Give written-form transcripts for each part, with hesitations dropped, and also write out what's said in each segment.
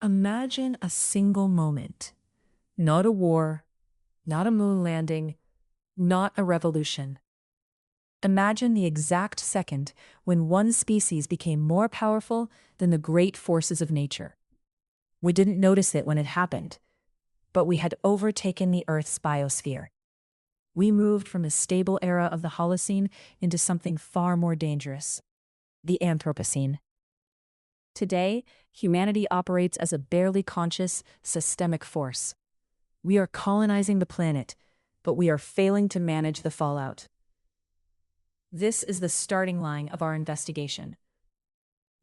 Imagine a single moment. Not a war, not a moon landing, not a revolution. Imagine the exact second when one species became more powerful than the great forces of nature. We didn't notice it when it happened, but we had overtaken the Earth's biosphere. We moved from a stable era of the Holocene into something far more dangerous, the Anthropocene. Today, humanity operates as a barely conscious, systemic force. We are colonizing the planet, but we are failing to manage the fallout. This is the starting line of our investigation.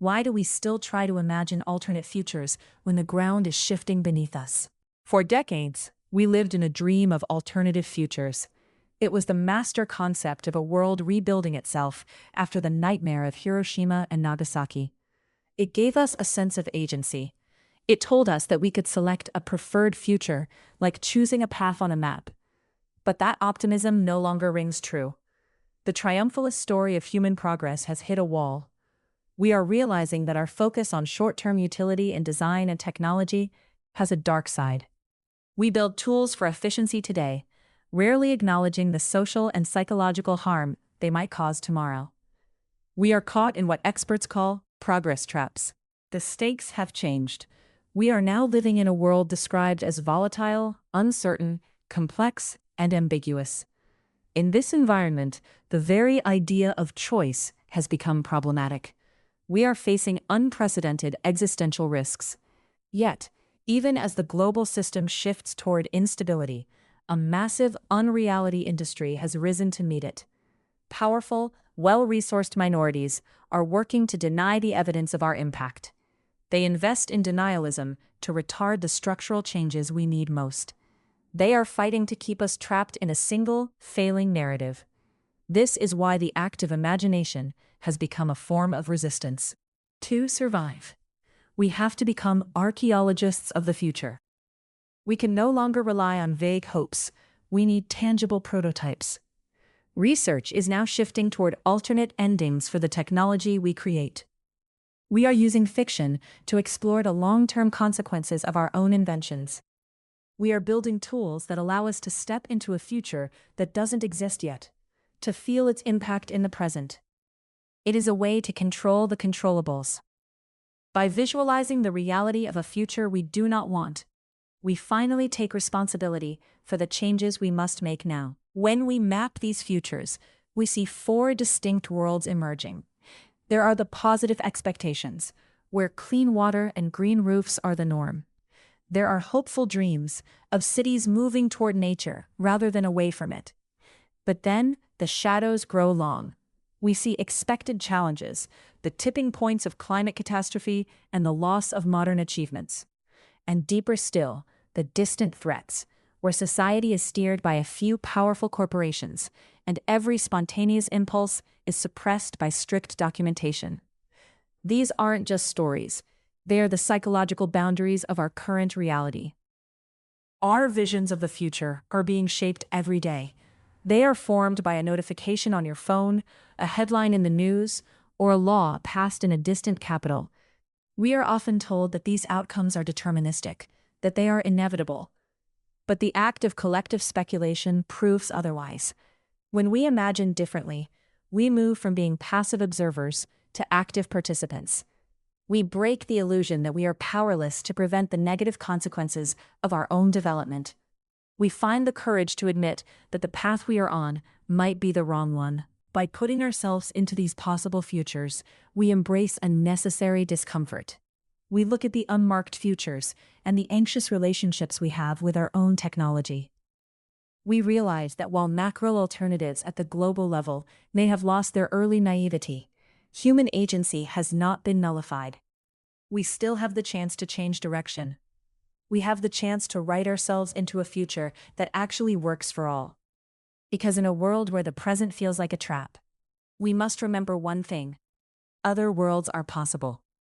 Why do we still try to imagine alternate futures when the ground is shifting beneath us? For decades, we lived in a dream of alternative futures. It was the master concept of a world rebuilding itself after the nightmare of Hiroshima and Nagasaki. It gave us a sense of agency. It told us that we could select a preferred future, like choosing a path on a map. But that optimism no longer rings true. The triumphalist story of human progress has hit a wall. We are realizing that our focus on short-term utility in design and technology has a dark side. We build tools for efficiency today, rarely acknowledging the social and psychological harm they might cause tomorrow. We are caught in what experts call progress traps. The stakes have changed. We are now living in a world described as volatile, uncertain, complex, and ambiguous. In this environment, the very idea of choice has become problematic. We are facing unprecedented existential risks. Yet, even as the global system shifts toward instability, a massive unreality industry has risen to meet it. Powerful, well-resourced minorities are working to deny the evidence of our impact. They invest in denialism to retard the structural changes we need most. They are fighting to keep us trapped in a single, failing narrative. This is why the act of imagination has become a form of resistance. To survive, we have to become archaeologists of the future. We can no longer rely on vague hopes. We need tangible prototypes. Research is now shifting toward alternate endings for the technology we create. We are using fiction to explore the long-term consequences of our own inventions. We are building tools that allow us to step into a future that doesn't exist yet, to feel its impact in the present. It is a way to control the controllables. By visualizing the reality of a future we do not want, we finally take responsibility for the changes we must make now. When we map these futures, we see four distinct worlds emerging. There are the positive expectations, where clean water and green roofs are the norm. There are hopeful dreams of cities moving toward nature rather than away from it. But then the shadows grow long. We see expected challenges, the tipping points of climate catastrophe and the loss of modern achievements. And deeper still, the distant threats, where society is steered by a few powerful corporations, and every spontaneous impulse is suppressed by strict documentation. These aren't just stories. They are the psychological boundaries of our current reality. Our visions of the future are being shaped every day. They are formed by a notification on your phone, a headline in the news, or a law passed in a distant capital. We are often told that these outcomes are deterministic, that they are inevitable. But the act of collective speculation proves otherwise. When we imagine differently, we move from being passive observers to active participants. We break the illusion that we are powerless to prevent the negative consequences of our own development. We find the courage to admit that the path we are on might be the wrong one. By putting ourselves into these possible futures, we embrace a necessary discomfort. We look at the unmarked futures and the anxious relationships we have with our own technology. We realize that while macro alternatives at the global level may have lost their early naivety, human agency has not been nullified. We still have the chance to change direction. We have the chance to write ourselves into a future that actually works for all. Because in a world where the present feels like a trap, we must remember one thing: other worlds are possible.